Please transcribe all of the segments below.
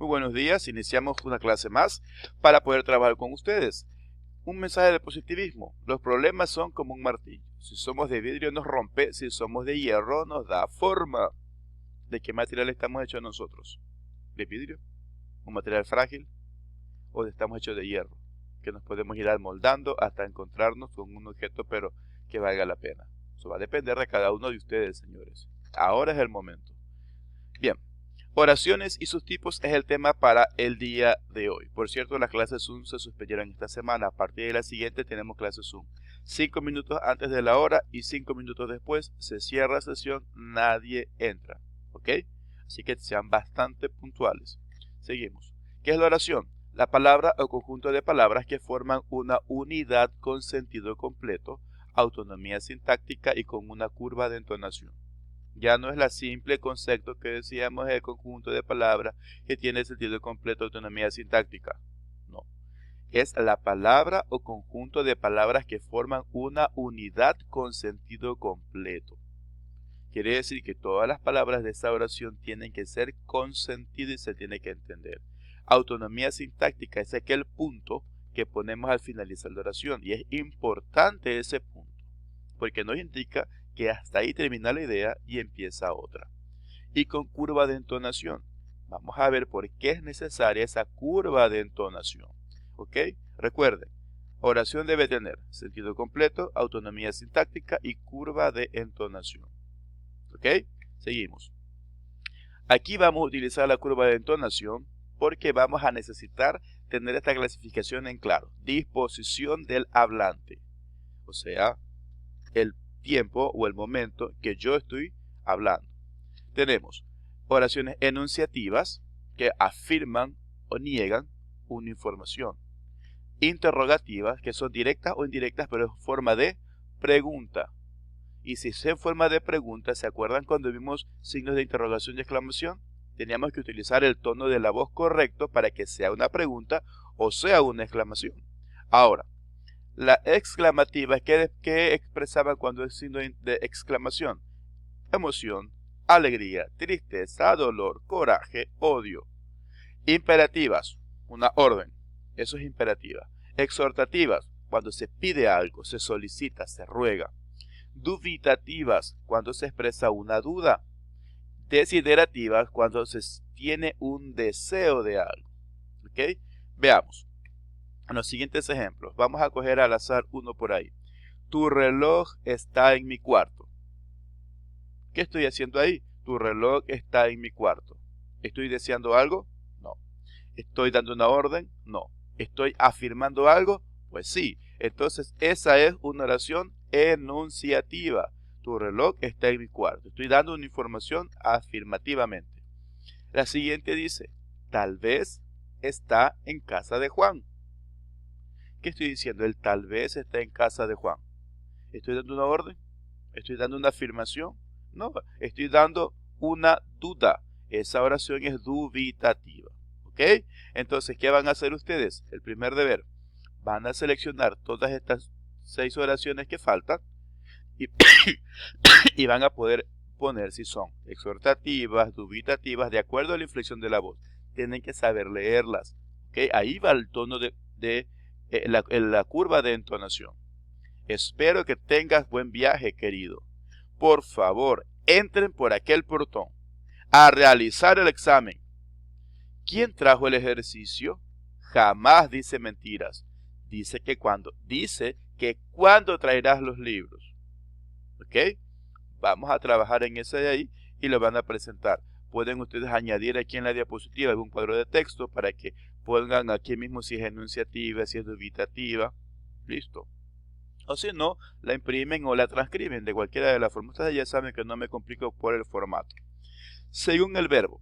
Muy buenos días, iniciamos una clase más para poder trabajar con ustedes. Un mensaje de positivismo. Los problemas son como un martillo. Si somos de vidrio nos rompe, si somos de hierro nos da forma. ¿De qué material estamos hechos nosotros? ¿De vidrio? ¿Un material frágil? ¿O estamos hechos de hierro? Que nos podemos ir amoldando hasta encontrarnos con un objeto pero que valga la pena. Eso va a depender de cada uno de ustedes, señores. Ahora es el momento. Bien. Oraciones y sus tipos es el tema para el día de hoy. Por cierto, las clases Zoom se suspendieron esta semana. A partir de la siguiente tenemos clases Zoom. 5 minutos antes de la hora y 5 minutos después se cierra la sesión, nadie entra. ¿Ok? Así que sean bastante puntuales. Seguimos. ¿Qué es la oración? La palabra o conjunto de palabras que forman una unidad con sentido completo, autonomía sintáctica y con una curva de entonación. Ya no es la simple concepto que decíamos el conjunto de palabras que tiene sentido completo, autonomía sintáctica. No. Es la palabra o conjunto de palabras que forman una unidad con sentido completo. Quiere decir que todas las palabras de esa oración tienen que ser con sentido y se tiene que entender. Autonomía sintáctica es aquel punto que ponemos al finalizar la oración y es importante ese punto porque nos indica que hasta ahí termina la idea y empieza otra. Y con curva de entonación. Vamos a ver por qué es necesaria esa curva de entonación. ¿Ok? Recuerden, oración debe tener sentido completo, autonomía sintáctica y curva de entonación. ¿Ok? Seguimos. Aquí vamos a utilizar la curva de entonación porque vamos a necesitar tener esta clasificación en claro. Disposición del hablante. O sea, el tiempo o el momento que yo estoy hablando. Tenemos oraciones enunciativas que afirman o niegan una información. Interrogativas que son directas o indirectas pero en forma de pregunta. Y si es en forma de pregunta, ¿se acuerdan cuando vimos signos de interrogación y exclamación? Teníamos que utilizar el tono de la voz correcto para que sea una pregunta o sea una exclamación. Ahora, la exclamativa, ¿qué expresaba cuando es signo de exclamación? Emoción, alegría, tristeza, dolor, coraje, odio. Imperativas, una orden, eso es imperativa. Exhortativas, cuando se pide algo, se solicita, se ruega. Dubitativas, cuando se expresa una duda. Desiderativas, cuando se tiene un deseo de algo. ¿Ok? Veamos. En los siguientes ejemplos, vamos a coger al azar uno por ahí. Tu reloj está en mi cuarto. ¿Qué estoy haciendo ahí? Tu reloj está en mi cuarto. ¿Estoy deseando algo? No. ¿Estoy dando una orden? No. ¿Estoy afirmando algo? Pues sí. Entonces esa es una oración enunciativa. Tu reloj está en mi cuarto. Estoy dando una información afirmativamente. La siguiente dice, tal vez está en casa de Juan. ¿Qué estoy diciendo? El tal vez está en casa de Juan. ¿Estoy dando una orden? ¿Estoy dando una afirmación? No, estoy dando una duda. Esa oración es dubitativa. ¿Ok? Entonces, ¿qué van a hacer ustedes? El primer deber. Van a seleccionar todas estas 6 oraciones que faltan y, y van a poder poner si son exhortativas, dubitativas, de acuerdo a la inflexión de la voz. Tienen que saber leerlas. ¿Ok? Ahí va el tono de la curva de entonación. Espero que tengas buen viaje, querido. Por favor, entren por aquel portón a realizar el examen. ¿Quién trajo el ejercicio? Jamás dice mentiras. Dice que cuando traerás los libros. ¿Ok? Vamos a trabajar en ese de ahí y lo van a presentar. Pueden ustedes añadir aquí en la diapositiva algún cuadro de texto para que pongan aquí mismo si es enunciativa, si es dubitativa. Listo. O si no, la imprimen o la transcriben de cualquiera de las formas. Ustedes ya saben que no me complico por el formato. Según el verbo,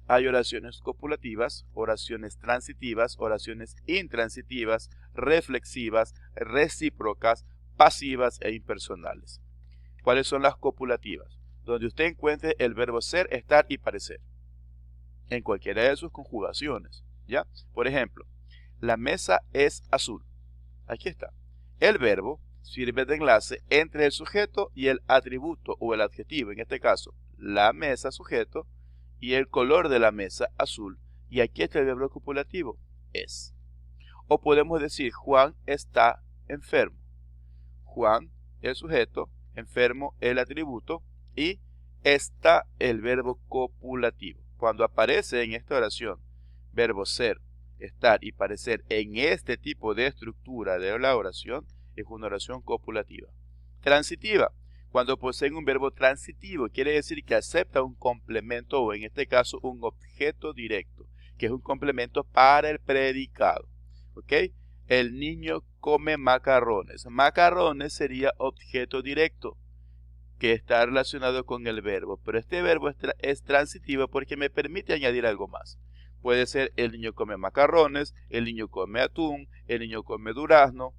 hay oraciones copulativas, oraciones transitivas, oraciones intransitivas, reflexivas, recíprocas, pasivas e impersonales. ¿Cuáles son las copulativas? Donde usted encuentre el verbo ser, estar y parecer. En cualquiera de sus conjugaciones. ¿Ya? Por ejemplo, la mesa es azul. Aquí está. El verbo sirve de enlace entre el sujeto y el atributo o el adjetivo. En este caso, la mesa sujeto y el color de la mesa azul, Y aquí está el verbo copulativo, es. O podemos decir, Juan está enfermo. Juan, el sujeto, enfermo, el atributo, y está el verbo copulativo. Cuando aparece en esta oración, verbo ser, estar y parecer en este tipo de estructura de la oración, es una oración copulativa. Transitiva. Cuando poseen un verbo transitivo, quiere decir que acepta un complemento o en este caso un objeto directo, que es un complemento para el predicado. ¿Ok? El niño come macarrones. Macarrones sería objeto directo que está relacionado con el verbo, pero este verbo es transitivo porque me permite añadir algo más. Puede ser el niño come macarrones, el niño come atún, el niño come durazno.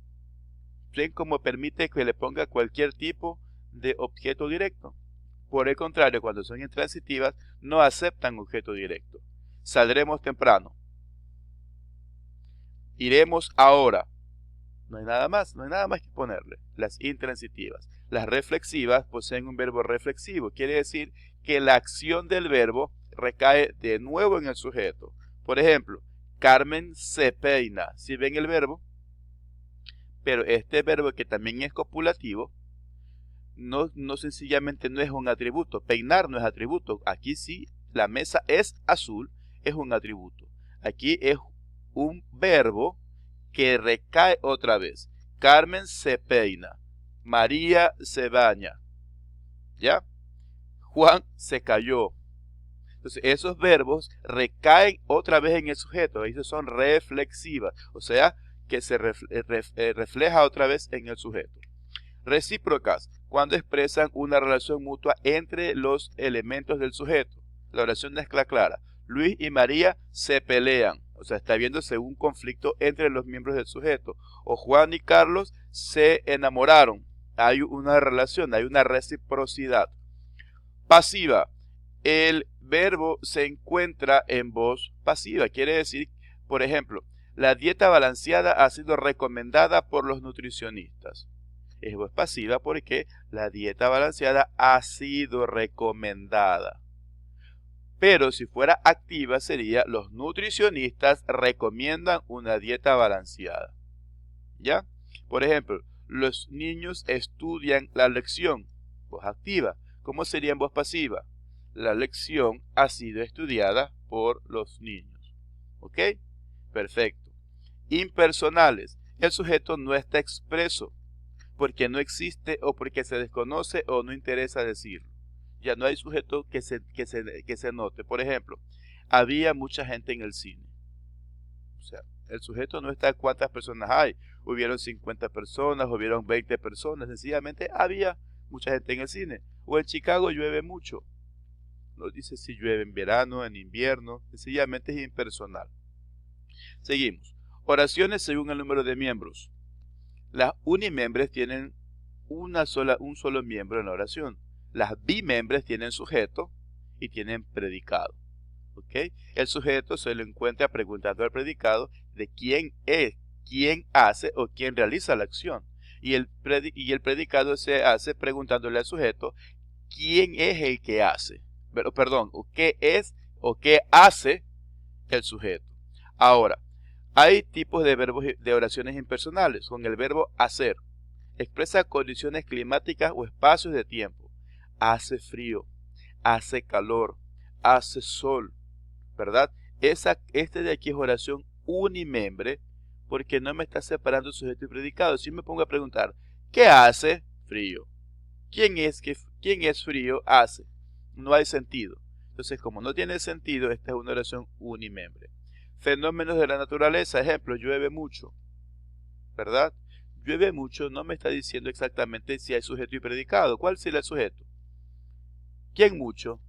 ¿Sí? Como permite que le ponga cualquier tipo de objeto directo. Por el contrario, cuando son intransitivas, no aceptan objeto directo. Saldremos temprano. Iremos ahora. No hay nada más que ponerle. Las intransitivas. Las reflexivas poseen un verbo reflexivo. Quiere decir que la acción del verbo recae de nuevo en el sujeto. Por ejemplo, Carmen se peina. ¿Sí ven el verbo? Pero este verbo, que también es copulativo, no sencillamente no es un atributo. Peinar no es atributo. Aquí sí, la mesa es azul, es un atributo. Aquí es un verbo que recae otra vez. Carmen se peina. María se baña. ¿Ya? Juan se cayó. Entonces, esos verbos recaen otra vez en el sujeto. Esos son reflexivas. O sea, que se refleja otra vez en el sujeto. Recíprocas, cuando expresan una relación mutua entre los elementos del sujeto. La oración no es clara. Luis y María se pelean. O sea, está viéndose un conflicto entre los miembros del sujeto. O Juan y Carlos se enamoraron. Hay una relación, hay una reciprocidad. Pasiva. El verbo se encuentra en voz pasiva. Quiere decir, por ejemplo, la dieta balanceada ha sido recomendada por los nutricionistas. Es voz pasiva porque la dieta balanceada ha sido recomendada. Pero si fuera activa sería los nutricionistas recomiendan una dieta balanceada. ¿Ya? Por ejemplo, los niños estudian la lección. Voz activa. ¿Cómo sería en voz pasiva? La lección ha sido estudiada por los niños. ¿Ok? Perfecto. Impersonales. El sujeto no está expreso porque no existe o porque se desconoce o no interesa decirlo. Ya no hay sujeto que se note. Por ejemplo, había mucha gente en el cine. O sea, el sujeto no está cuántas personas hay. Hubieron 50 personas, hubieron 20 personas. Sencillamente había mucha gente en el cine. O en Chicago llueve mucho. No dice si llueve en verano, en invierno. Sencillamente es impersonal. Seguimos. Oraciones según el número de miembros. Las unimembres tienen un solo miembro en la oración. Las bimembres tienen sujeto y tienen predicado. ¿Okay? El sujeto se lo encuentra preguntando al predicado de quién es, quién hace o quién realiza la acción. Y el predicado se hace preguntándole al sujeto quién es el que hace. Perdón, qué es o qué hace el sujeto. Ahora, hay tipos de verbos de oraciones impersonales. Con el verbo hacer, expresa condiciones climáticas o espacios de tiempo. Hace frío, hace calor, hace sol, ¿verdad? Este de aquí es oración unimembre porque no me está separando sujeto y predicado. Si me pongo a preguntar, ¿qué hace? Frío. ¿Quién es frío? Hace. No hay sentido. Entonces, como no tiene sentido, esta es una oración unimembre. Fenómenos de la naturaleza, ejemplo, llueve mucho, ¿verdad? Llueve mucho no me está diciendo exactamente si hay sujeto y predicado. ¿Cuál será el sujeto? ¿Quién mucho?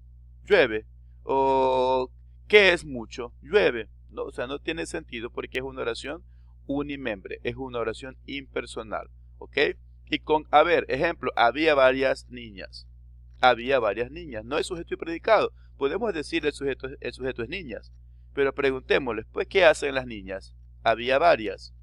Llueve. ¿O qué es mucho? Llueve. No, o sea, no tiene sentido porque es una oración unimembre, es una oración impersonal, ¿ok? Y con haber, ejemplo, había varias niñas. Había varias niñas. No es sujeto y predicado. Podemos decir el sujeto es niñas. Pero preguntémosles, pues, ¿qué hacen las niñas? Había varias.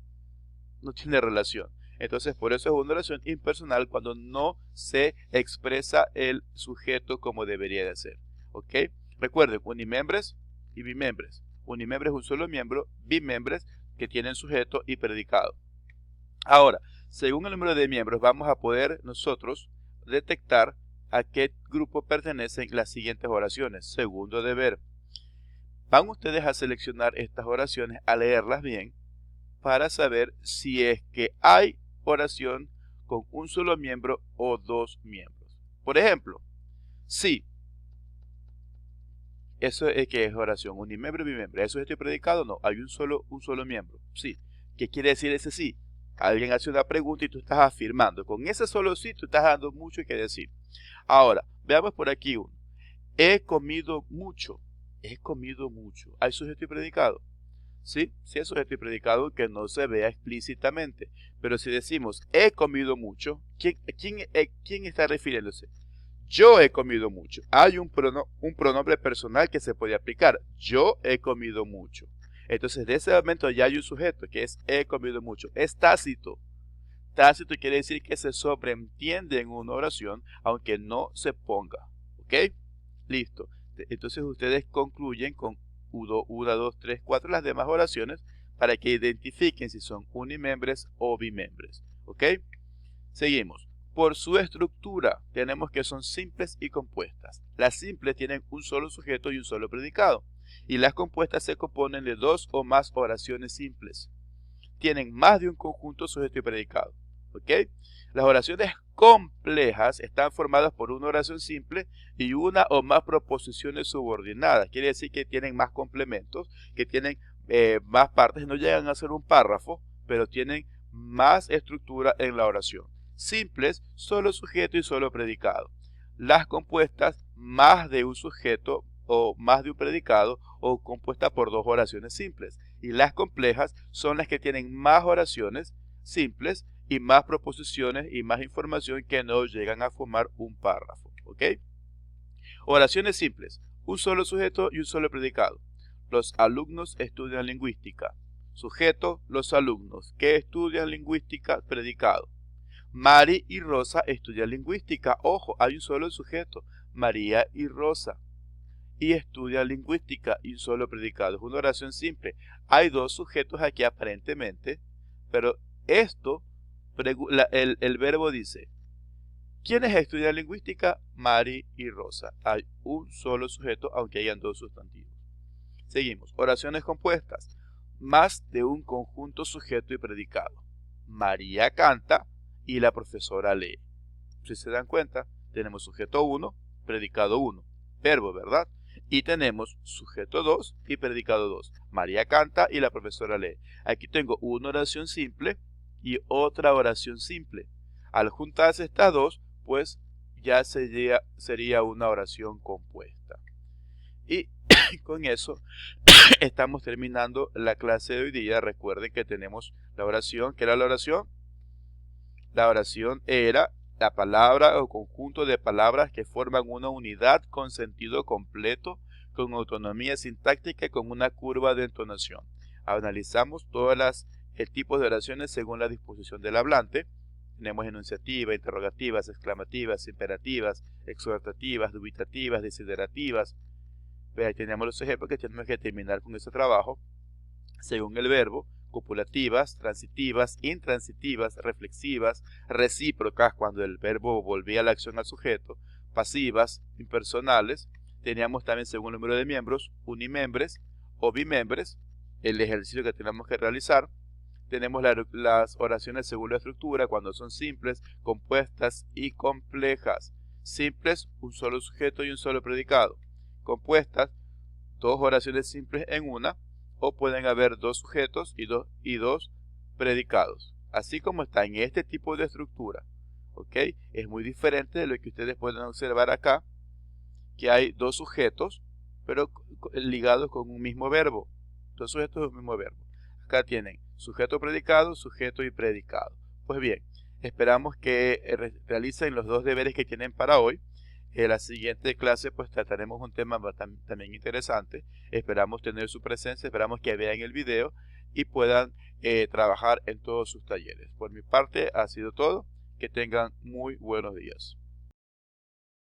No tiene relación. Entonces, por eso es una oración impersonal cuando no se expresa el sujeto como debería de ser. ¿Ok? Recuerden, unimembres y bimembres. unimembres un solo miembro, bimembres que tienen sujeto y predicado. Ahora, según el número de miembros vamos a poder nosotros detectar a qué grupo pertenecen las siguientes oraciones. Segundo deber. Van ustedes a seleccionar estas oraciones, a leerlas bien, para saber si es que hay oración con un solo miembro o dos miembros. Por ejemplo, si eso es que es oración unimiembro y bimembro, ¿eso es predicado? No, hay un solo miembro. Sí. ¿Qué quiere decir ese sí? Alguien hace una pregunta y tú estás afirmando. Con ese solo sí, tú estás dando mucho que decir. Ahora, veamos por aquí uno. He comido mucho. He comido mucho. ¿Hay sujeto y predicado? Sí, sí es sujeto y predicado que no se vea explícitamente. Pero si decimos he comido mucho, ¿quién está refiriéndose? Yo he comido mucho. Hay un pronombre personal que se puede aplicar. Yo he comido mucho. Entonces, de ese momento ya hay un sujeto que es he comido mucho. Es tácito. Tácito quiere decir que se sobreentiende en una oración, aunque no se ponga. ¿Ok? Listo. Entonces, ustedes concluyen con 1, 2, 3, 4 las demás oraciones para que identifiquen si son unimembres o bimembres. ¿Ok? Seguimos. Por su estructura, tenemos que son simples y compuestas. Las simples tienen un solo sujeto y un solo predicado. Y las compuestas se componen de dos o más oraciones simples. Tienen más de un conjunto sujeto y predicado. ¿Ok? Las oraciones complejas están formadas por una oración simple y una o más proposiciones subordinadas. Quiere decir que tienen más complementos, que tienen más partes. No llegan a ser un párrafo, pero tienen más estructura en la oración. Simples, solo sujeto y solo predicado. Las compuestas, más de un sujeto o más de un predicado o compuesta por dos oraciones simples. Y las complejas son las que tienen más oraciones simples y más proposiciones y más información que no llegan a formar un párrafo. ¿Ok? Oraciones simples. Un solo sujeto y un solo predicado. Los alumnos estudian lingüística. Sujeto, los alumnos que estudian lingüística, predicado. Mari y Rosa estudian lingüística. Ojo, hay un solo sujeto, María y Rosa. Y estudian lingüística y un solo predicado. Es una oración simple. Hay dos sujetos aquí aparentemente, pero esto, el verbo dice, ¿quiénes estudian lingüística? Mari y Rosa. Hay un solo sujeto, aunque hayan dos sustantivos. Seguimos. Oraciones compuestas. Más de un conjunto sujeto y predicado. María canta y la profesora lee. Si se dan cuenta, tenemos sujeto 1, predicado 1, verbo, ¿verdad? Y tenemos sujeto 2 y predicado 2. María canta y la profesora lee. Aquí tengo una oración simple y otra oración simple. Al juntarse estas dos, pues ya sería una oración compuesta. Y con eso estamos terminando la clase de hoy día. Recuerden que tenemos la oración. ¿Qué era la oración? La oración era la palabra o conjunto de palabras que forman una unidad con sentido completo, con autonomía sintáctica y con una curva de entonación. Analizamos todos los tipos de oraciones según la disposición del hablante. Tenemos enunciativas, interrogativas, exclamativas, imperativas, exhortativas, dubitativas, desiderativas. Ahí tenemos los ejemplos que tenemos que terminar con este trabajo según el verbo. Copulativas, transitivas, intransitivas, reflexivas, recíprocas cuando el verbo volvía la acción al sujeto, pasivas, impersonales. Teníamos también según el número de miembros, unimembres o bimembres, el ejercicio que tenemos que realizar. Tenemos las oraciones según la estructura cuando son simples, compuestas y complejas. Simples, un solo sujeto y un solo predicado. Compuestas, dos oraciones simples en una, o pueden haber dos sujetos y dos predicados, así como está en este tipo de estructura. ¿Ok? Es muy diferente de lo que ustedes pueden observar acá, que hay dos sujetos, pero ligados con un mismo verbo. Dos sujetos de un mismo verbo. Acá tienen sujeto predicado, sujeto y predicado. Pues bien, esperamos que realicen los dos deberes que tienen para hoy. En la siguiente clase pues trataremos un tema también interesante. Esperamos tener su presencia, esperamos que vean el video y puedan trabajar en todos sus talleres. Por mi parte ha sido todo. Que tengan muy buenos días.